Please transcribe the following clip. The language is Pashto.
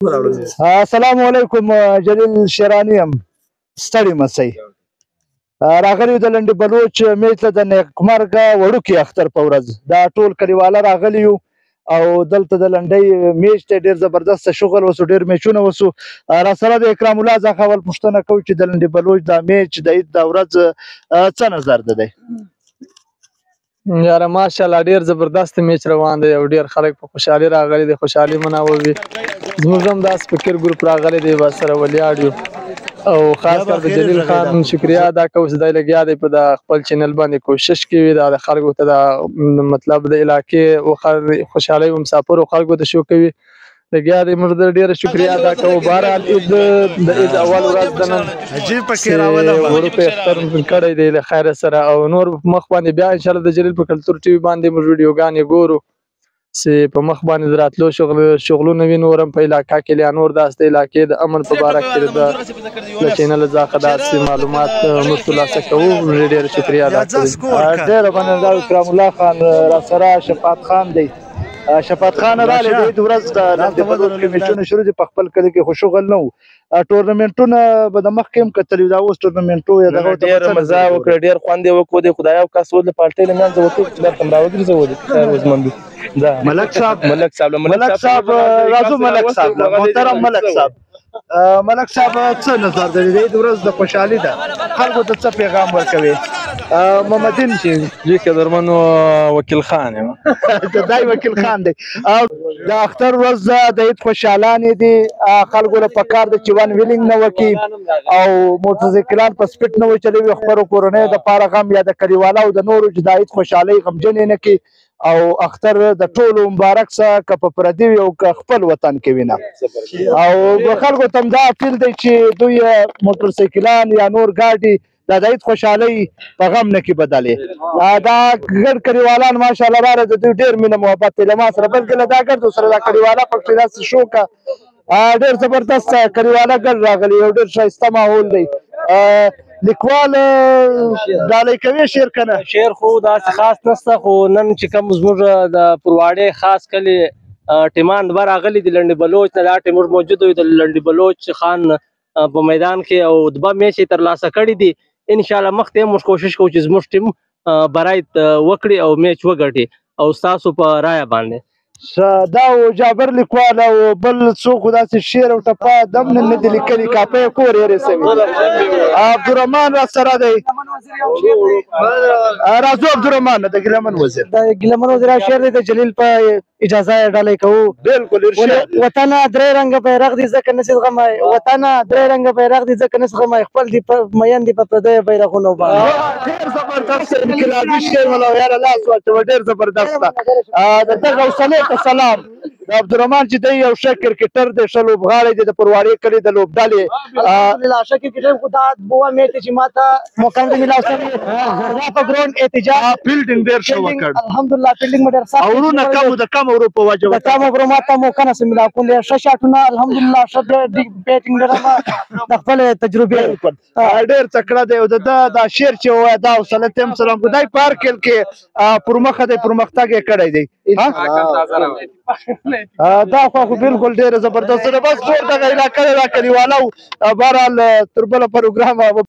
السلام علیکم. جلیل شیرانی یم، ستړي مسئ. راغلی د لنډې بلوچ میچ ته د نیکمرغه وړوکي اختر په ورځ دا ټول کلیواله راغلي یو او دلته د لنډۍ میچ ته ډېر زبردسته شغل وسو، ډېر میچونه وسو. راسره د اکرام الله څخه اول پوښتنه کوو چې د لنډې بلوچ دا میچ د عید دا ورځ څه نظر ده دی؟ یاره ماشاءالله ډېر زبردست میچ روان دی او ډېر خلک په خوشحالي راغلي دي، خوشحالي مناووي. زموږ هم داسې فکر ګروپ راغلی دی، بس سره ولیاړ یو او خاص کر د جلیل خان شکریه ادا کوو چې دی لګیا دی په د خپل چینل باندې کوشش کوي دا د خلکو ته د مطلب د علاقې خوشحالۍ او مسافرو خلکو ته شو کوي لګیا دی. موږ د ډېره شکریه ادا کوو. بهرحال د عید اول ورځ د نن وړوکی اختر کړی دی له خیره سره او نور مخ باندې بیا انشاءالله د جلیل په کلتور ټي وي باندې موږ ویډیوګانې ګورو چې په مخ باندې د راتلو شغلونه وي. نور هم په علاقه کې یا نور داسې د علاقې د امن په باره کې د چینل څخه داسې معلومات موږ ترلاسه کوو. موږ ډېره شکریه ادا کوو. ډېره مننه. اکرام الله خان راسره شفاعت خان دی. شفاعت خان راغلی د عید ورځ د لنډې بلوچ کې میچونه شروع دي په خپل کلي کې، خو شغل نه و. ټورنمنټونه به د مخکې هم کتلي دا اوس ټورنمنټو یا دغه ډېره مزه وکړه، ډېر خوند یې وکړو. د خدای او کس ول د پالټۍ له منځه وتو درته هم راوګرځولو. خیر اوسمندو ملک صاحب راځو. ملک صاحب محترم ملک صاحب څه نظر دی د عید ورځ د خوشحالي ده خلکو ته څه پیغام ورکوي؟ محمدین جی قدرمن وکیل خان یم. دای وکیل خان دی. د اختر ورځ د عید خوشحالانې دي، خلکو له پکار دی چې ون ویلینګ نه وکړي او موټرسایکلان په سپیډ نه وچلوي، خپلو کورنیو دپاره غم یا د کلیوالو د نورو چې د عید خوشحالۍ غمجنې نه کړي او اختر د ټولو مبارک څه که په پردي وي او که خپل وطن کې وي نه. او خلکو ته هم دا اپیل دی چې دوی موټرسایکلان یا نور ګاډي د عید خوشحالۍ په غم نه کې بدلې. دا ګډ کلیوالان ماشاءالله راغله د دوی ډېر مینه محبت دی له ما سره، بلکې له دا ګډو سره دا کلیواله پکې داسې شو که ډېر زبردست کلیواله ګډ راغلي او ډېر ښایسته ماحول دی. لیکوال ډالۍ کوي شعر که نه؟ شعر خو داسې خاص نشته، خو نن چې کوم زموږ د پرواړې خاص کلي ټیمان دوه راغلي دي لنډې بلوچ نه، دا ټیم موږ موجود وي د لنډې بلوچ خان په میدان کې او دوه میچ یې ترلاسه کړي دي. انشاءالله مخکې هم موږ کوشش کوو چې زموږ ټیم برایت وکړي او میچ وګټي او ستاسو په رایه باندې. دا و جابر لیکوال او بل څوک خو داسې شعر او ټپه دم نه دي لیکلي، کاپۍ یې کور یې رسوي. عبدالرحمن راسره دی. راځو عبدالرحمن د ګیلمن وزیر. د ګیلمن وزیر شعر دی د جلیل په اجازه یې ډالۍ کوو. بالکل ارشاد. وطنه درې رنګه بیرغ دي ځکه نسې زغمای، وطنه درې رنګه بیرغ دي ځکه نسې زغمای، خپل دي مین دي په پردیو بیرغونو باندې. ډېر زبردست انقلابي شعر ولا یاره لاس واچوه، ډېر زبردسته. د دغه حوصلې ته سلام. د عبدالرحمن چې دی یو ښه کرکټر دی، ښه لوبغاړی دی، د پرواړې کلي د لوبډلې. الحمدلله ښه کرکټر خو دا بوه میچ چې ما ته موقع نه میلاو شوې په ګراونډ احتجاج فیلډینګ ډېر ښه وکړ. الحمدلله فیلډینګ مې ډېر سخت او ورونه کم د کم ورو په وجه د کم ورو ما ته موقع نه میلاو کوم ښه شاټونه الحمدلله ښه بیټینګ ډېره د خپل تجربې ډېر تکړه دی. او د ده دا شعر چې ووایه دا حوصله ته هم سلام. خدای په هر کل کې پرمخه دی، پرمختګ یې کړی دی. دا خو بالکل ډېره زبردسته ده. بس ټول دغه علاقه ده دا کلیواله. بهرحال تر بله پروګرامه